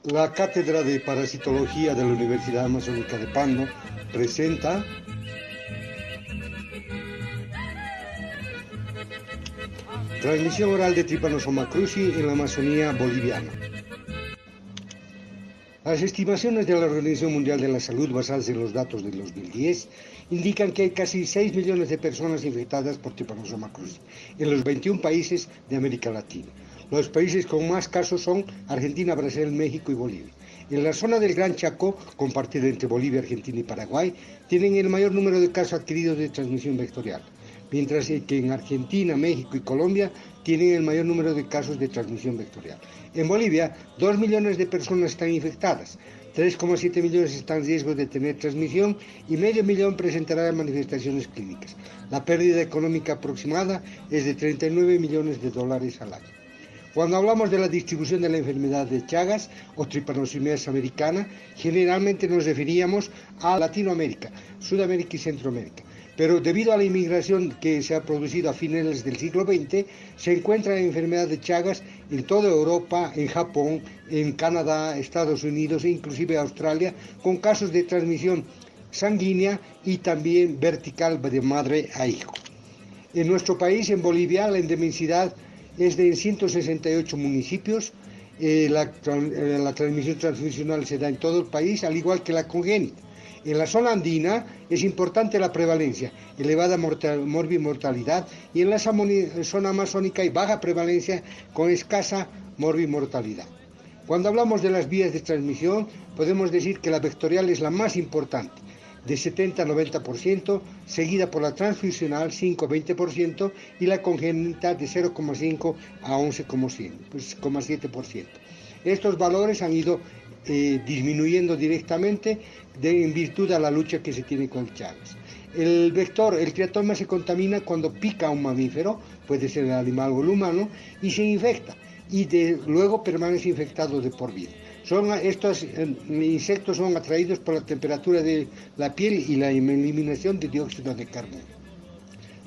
La Cátedra de Parasitología de la Universidad Amazónica de Pando presenta transmisión oral de Trypanosoma cruzi en la Amazonía boliviana. Las estimaciones de la Organización Mundial de la Salud, basadas en los datos del 2010, indican que hay casi 6 millones de personas infectadas por Trypanosoma cruzi en los 21 países de América Latina. Los países con más casos son Argentina, Brasil, México y Bolivia. En la zona del Gran Chaco, compartida entre Bolivia, Argentina y Paraguay, tienen el mayor número de casos adquiridos de transmisión vectorial, mientras que en Argentina, México y Colombia tienen el mayor número de casos de transmisión vectorial. En Bolivia, 2 millones de personas están infectadas, 3,7 millones están en riesgo de tener transmisión y medio millón presentarán manifestaciones clínicas. La pérdida económica aproximada es de 39 millones de dólares al año. Cuando hablamos de la distribución de la enfermedad de Chagas o Trypanosomiasis americana, generalmente nos referíamos a Latinoamérica, Sudamérica y Centroamérica. Pero debido a la inmigración que se ha producido a finales del siglo XX, se encuentra la enfermedad de Chagas en toda Europa, en Japón, en Canadá, Estados Unidos e inclusive Australia, con casos de transmisión sanguínea y también vertical de madre a hijo. En nuestro país, en Bolivia, la endemicidad es de 168 municipios. La transmisión transfusional se da en todo el país, al igual que la congénita. En la zona andina es importante la prevalencia, elevada morbimortalidad, y en la zona amazónica hay baja prevalencia con escasa morbimortalidad. Cuando hablamos de las vías de transmisión, podemos decir que la vectorial es la más importante, de 70 a 90%, seguida por la transfusional 5 a 20% y la congénita de 0,5 a 11,7%. Estos valores han ido disminuyendo directamente en virtud a la lucha que se tiene con el Chagas. El vector, el triatoma, se contamina cuando pica a un mamífero, puede ser el animal o el humano, y se infecta, y luego permanece infectado de por vida. Estos insectos son atraídos por la temperatura de la piel y la eliminación de dióxido de carbono.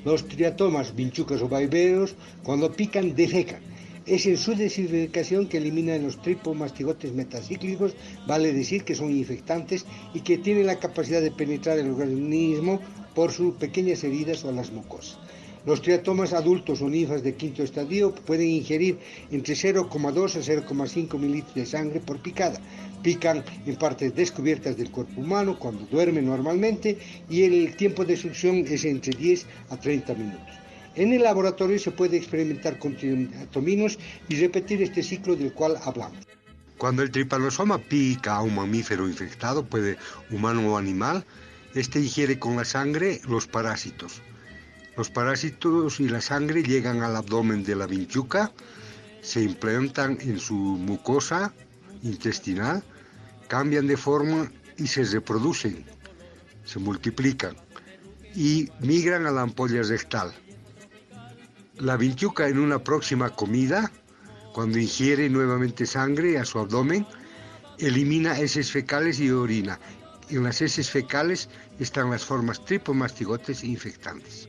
Los triatomas, vinchucas o vaiveros, cuando pican, defecan. Es en su desinfección que eliminan los tripomastigotes metacíclicos, vale decir que son infectantes y que tienen la capacidad de penetrar el organismo por sus pequeñas heridas o las mucosas. Los triatomas adultos o ninfas de quinto estadio pueden ingerir entre 0,2 a 0,5 mililitros de sangre por picada. Pican en partes descubiertas del cuerpo humano cuando duermen normalmente y el tiempo de succión es entre 10 a 30 minutos. En el laboratorio se puede experimentar con triatominos y repetir este ciclo del cual hablamos. Cuando el tripanosoma pica a un mamífero infectado, puede humano o animal, este ingiere con la sangre los parásitos. Los parásitos y la sangre llegan al abdomen de la vinchuca, se implantan en su mucosa intestinal, cambian de forma y se reproducen, se multiplican y migran a la ampolla rectal. La vinchuca, en una próxima comida, cuando ingiere nuevamente sangre a su abdomen, elimina heces fecales y orina. En las heces fecales están las formas tripomastigotes infectantes.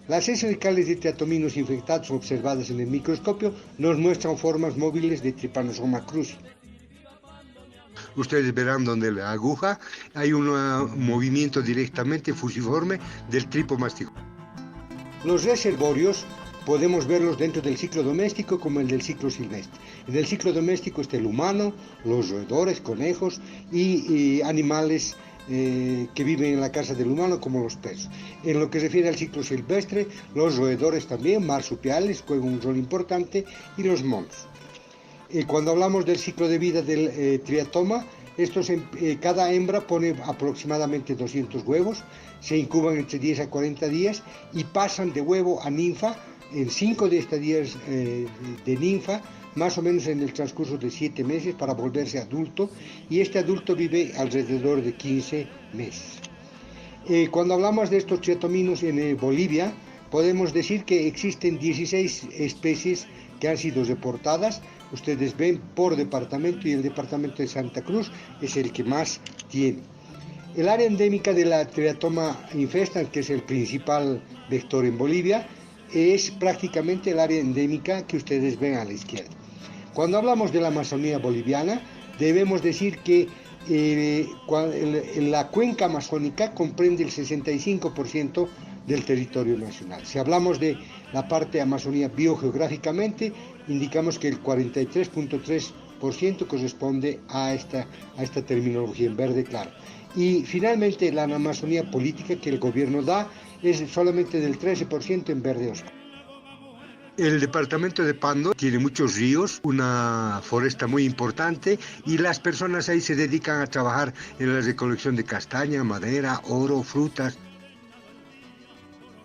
Las heces fecales de triatominos infectados observadas en el microscopio nos muestran formas móviles de Trypanosoma cruzi. Ustedes verán donde la aguja hay un movimiento directamente fusiforme del tripomastigote. Los reservorios podemos verlos dentro del ciclo doméstico como el del ciclo silvestre. En el ciclo doméstico está el humano, los roedores, conejos y animales que viven en la casa del humano como los perros. En lo que se refiere al ciclo silvestre, los roedores también, marsupiales, juegan un rol importante, y los monos. Cuando hablamos del ciclo de vida del triatoma, cada hembra pone aproximadamente 200 huevos, se incuban entre 10 a 40 días y pasan de huevo a ninfa en 5 de estadías de ninfa, más o menos en el transcurso de 7 meses para volverse adulto, y este adulto vive alrededor de 15 meses. Cuando hablamos de estos triatominos en Bolivia, podemos decir que existen 16 especies que han sido reportadas. Ustedes ven por departamento, y el departamento de Santa Cruz es el que más tiene. El área endémica de la Triatoma infestans, que es el principal vector en Bolivia, es prácticamente el área endémica que ustedes ven a la izquierda. Cuando hablamos de la Amazonía boliviana, debemos decir que la cuenca amazónica comprende el 65% del territorio nacional. Si hablamos de la parte de Amazonía biogeográficamente, indicamos que el 43.3% corresponde a esta terminología en verde claro. Y finalmente la Amazonía política que el gobierno da es solamente del 13% en verde oscuro. El departamento de Pando tiene muchos ríos, una foresta muy importante y las personas ahí se dedican a trabajar en la recolección de castaña, madera, oro, frutas.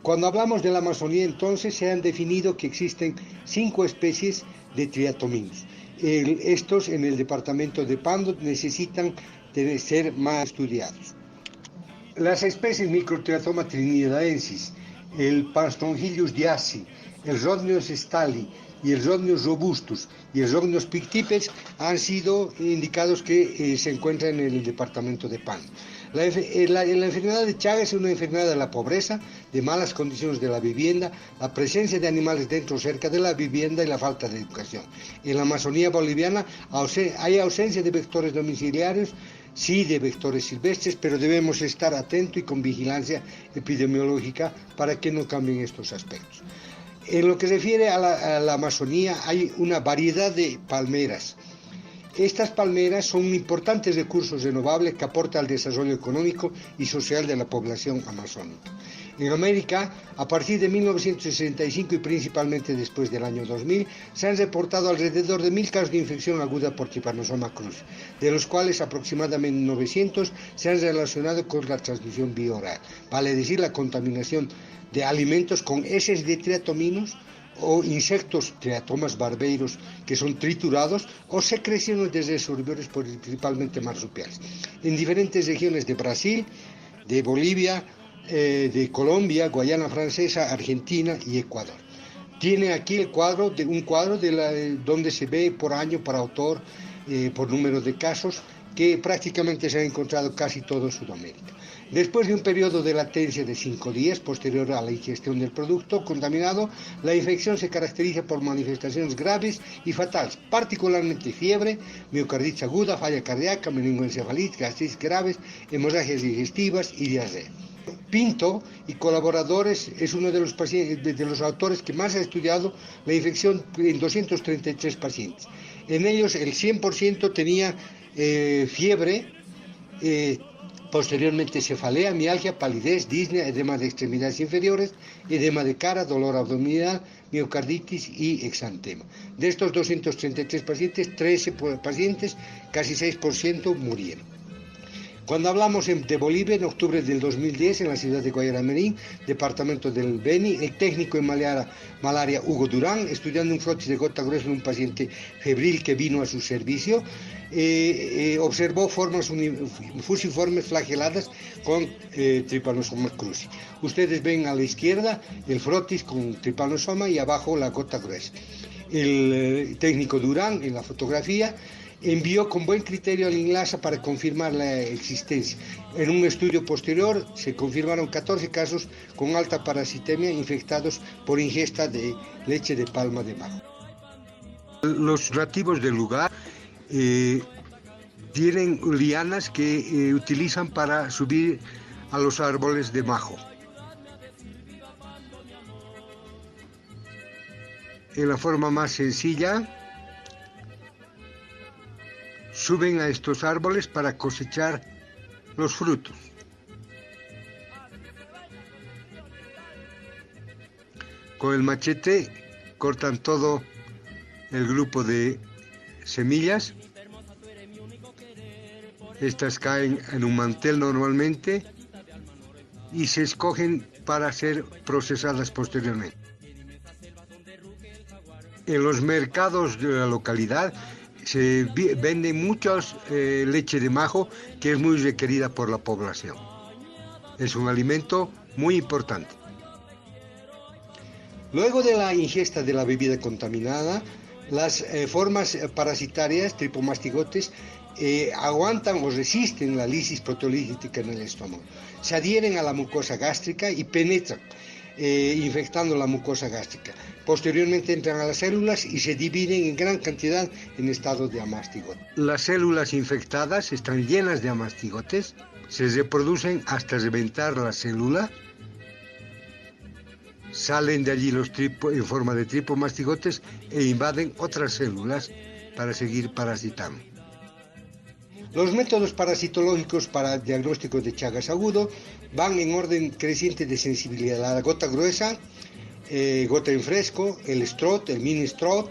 Cuando hablamos de la Amazonía, entonces se han definido que existen 5 especies de triatominos. Estos en el departamento de Pando necesitan ser más estudiados. Las especies Microtriatoma trinidaensis, el Pastonhillius diaci, el Rhodnios stali y el Rhodnios robustus y el Rhodnios pictipes han sido indicados que se encuentran en el departamento de Pando. La enfermedad de Chagas es una enfermedad de la pobreza, de malas condiciones de la vivienda, la presencia de animales dentro o cerca de la vivienda y la falta de educación. En la Amazonía boliviana hay ausencia de vectores domiciliarios, sí de vectores silvestres, pero debemos estar atentos y con vigilancia epidemiológica para que no cambien estos aspectos. En lo que se refiere a la Amazonía hay una variedad de palmeras. Estas palmeras son importantes recursos renovables que aportan al desarrollo económico y social de la población amazónica. En América, a partir de 1965 y principalmente después del año 2000, se han reportado alrededor de 1.000 casos de infección aguda por Trypanosoma cruzi, de los cuales aproximadamente 900 se han relacionado con la transmisión bioral, vale decir la contaminación de alimentos con heces de triatominos o insectos triatomas barbeiros que son triturados o secreciones de reservorios principalmente marsupiales. En diferentes regiones de Brasil, de Bolivia, de Colombia, Guayana Francesa, Argentina y Ecuador. Tiene aquí un cuadro donde se ve por año, por autor, por número de casos, que prácticamente se ha encontrado casi todo en Sudamérica. Después de un periodo de latencia de 5 días posterior a la ingestión del producto contaminado, la infección se caracteriza por manifestaciones graves y fatales, particularmente fiebre, miocarditis aguda, falla cardíaca, meningoencefalitis, gastritis graves, hemorragias digestivas y diarrea. Pinto y colaboradores es uno de los autores que más ha estudiado la infección en 233 pacientes. En ellos el 100% tenía fiebre, posteriormente cefalea, mialgia, palidez, disnea, edema de extremidades inferiores, edema de cara, dolor abdominal, miocarditis y exantema. De estos 233 pacientes, 13 pacientes, casi 6% murieron. Cuando hablamos de Bolivia, en octubre del 2010, en la ciudad de Guayaramerín, departamento del Beni, el técnico en malaria Hugo Durán, estudiando un frotis de gota gruesa en un paciente febril que vino a su servicio, observó formas fusiformes flageladas con Trypanosoma cruzi. Ustedes ven a la izquierda el frotis con Trypanosoma y abajo la gota gruesa. El técnico Durán, en la fotografía, envió con buen criterio al INLASA para confirmar la existencia. En un estudio posterior se confirmaron 14 casos con alta parasitemia infectados por ingesta de leche de palma de majo. Los nativos del lugar tienen lianas que utilizan para subir a los árboles de majo. En la forma más sencilla, suben a estos árboles para cosechar los frutos. Con el machete cortan todo el grupo de semillas. Estas caen en un mantel normalmente y se escogen para ser procesadas posteriormente. En los mercados de la localidad se vende mucha leche de majo que es muy requerida por la población. Es un alimento muy importante. Luego de la ingesta de la bebida contaminada, las formas parasitarias, tripomastigotes, aguantan o resisten la lisis proteolítica en el estómago. Se adhieren a la mucosa gástrica y penetran, infectando la mucosa gástrica. Posteriormente entran a las células y se dividen en gran cantidad en estado de amastigote. Las células infectadas están llenas de amastigotes, se reproducen hasta reventar la célula, salen de allí los en forma de tripomastigotes e invaden otras células para seguir parasitando. Los métodos parasitológicos para el diagnóstico de Chagas agudo van en orden creciente de sensibilidad. La gota gruesa, gota en fresco, el STROT, el mini STROT,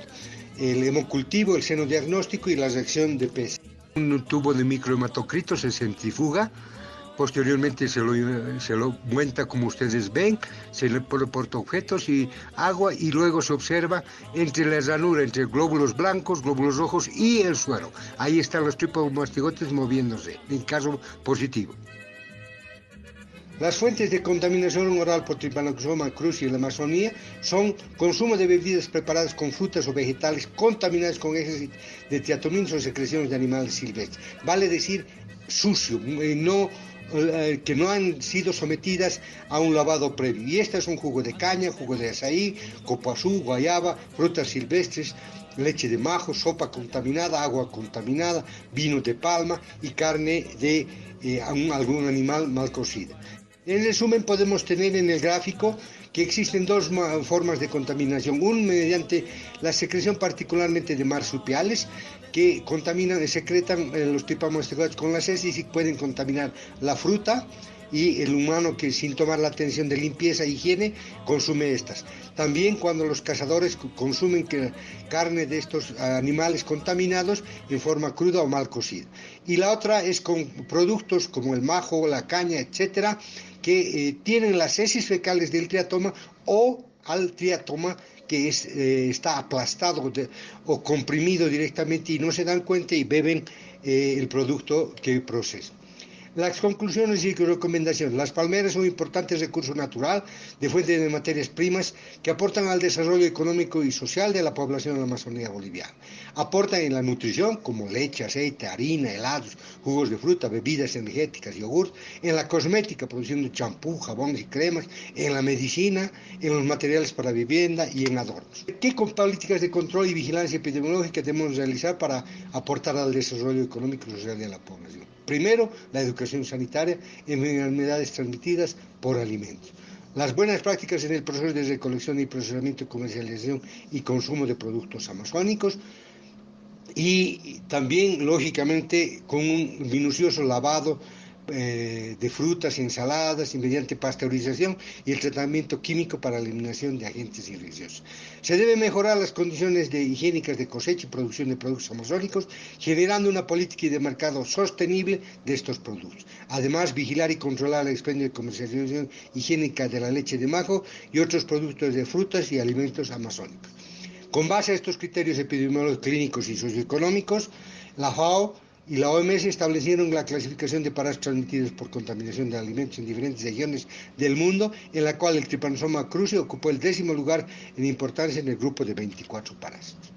el hemocultivo, el seno diagnóstico y la reacción de pez. Un tubo de microhematocrito se centrifuga, posteriormente se lo muenta como ustedes ven, se le pone portaobjetos y agua y luego se observa entre la ranura, entre glóbulos blancos, glóbulos rojos y el suero. Ahí están los tripomastigotes moviéndose, en caso positivo. Las fuentes de contaminación oral por Trypanosoma cruzi en la Amazonía son consumo de bebidas preparadas con frutas o vegetales contaminadas con heces de triatomina o secreciones de animales silvestres. Vale decir sucio, que no han sido sometidas a un lavado previo. Y estas son jugo de caña, jugo de azaí, copoazú, guayaba, frutas silvestres, leche de majo, sopa contaminada, agua contaminada, vino de palma y carne de algún animal mal cocida. En resumen, podemos tener en el gráfico que existen dos formas de contaminación. Uno mediante la secreción particularmente de marsupiales que contaminan, secretan los tripomastigotes con las heces y pueden contaminar la fruta, y el humano que sin tomar la atención de limpieza e higiene consume estas. También cuando los cazadores consumen carne de estos animales contaminados en forma cruda o mal cocida. Y la otra es con productos como el majo, la caña, etcétera, que tienen las heces fecales del triatoma o al triatoma que está aplastado o comprimido directamente y no se dan cuenta y beben el producto que procesan. Las conclusiones y recomendaciones. Las palmeras son un importante recurso natural de fuente de materias primas que aportan al desarrollo económico y social de la población de la Amazonía boliviana. Aportan en la nutrición como leche, aceite, harina, helados, jugos de fruta, bebidas energéticas, yogur, en la cosmética, produciendo champú, jabón y cremas, en la medicina, en los materiales para vivienda y en adornos. ¿Qué políticas de control y vigilancia epidemiológica debemos realizar para aportar al desarrollo económico y social de la población? Primero, la educación sanitaria en enfermedades transmitidas por alimentos. Las buenas prácticas en el proceso de recolección y procesamiento, comercialización y consumo de productos amazónicos. Y también, lógicamente, con un minucioso lavado de frutas y ensaladas y mediante pasteurización y el tratamiento químico para la eliminación de agentes infecciosos. Se deben mejorar las condiciones higiénicas de cosecha y producción de productos amazónicos, generando una política de mercado sostenible de estos productos. Además, vigilar y controlar el expendio de comercialización higiénica de la leche de majo y otros productos de frutas y alimentos amazónicos. Con base a estos criterios epidemiológicos, clínicos y socioeconómicos, la FAO y la OMS establecieron la clasificación de parásitos transmitidos por contaminación de alimentos en diferentes regiones del mundo, en la cual el Trypanosoma cruzi ocupó el 10º lugar en importancia en el grupo de 24 parásitos.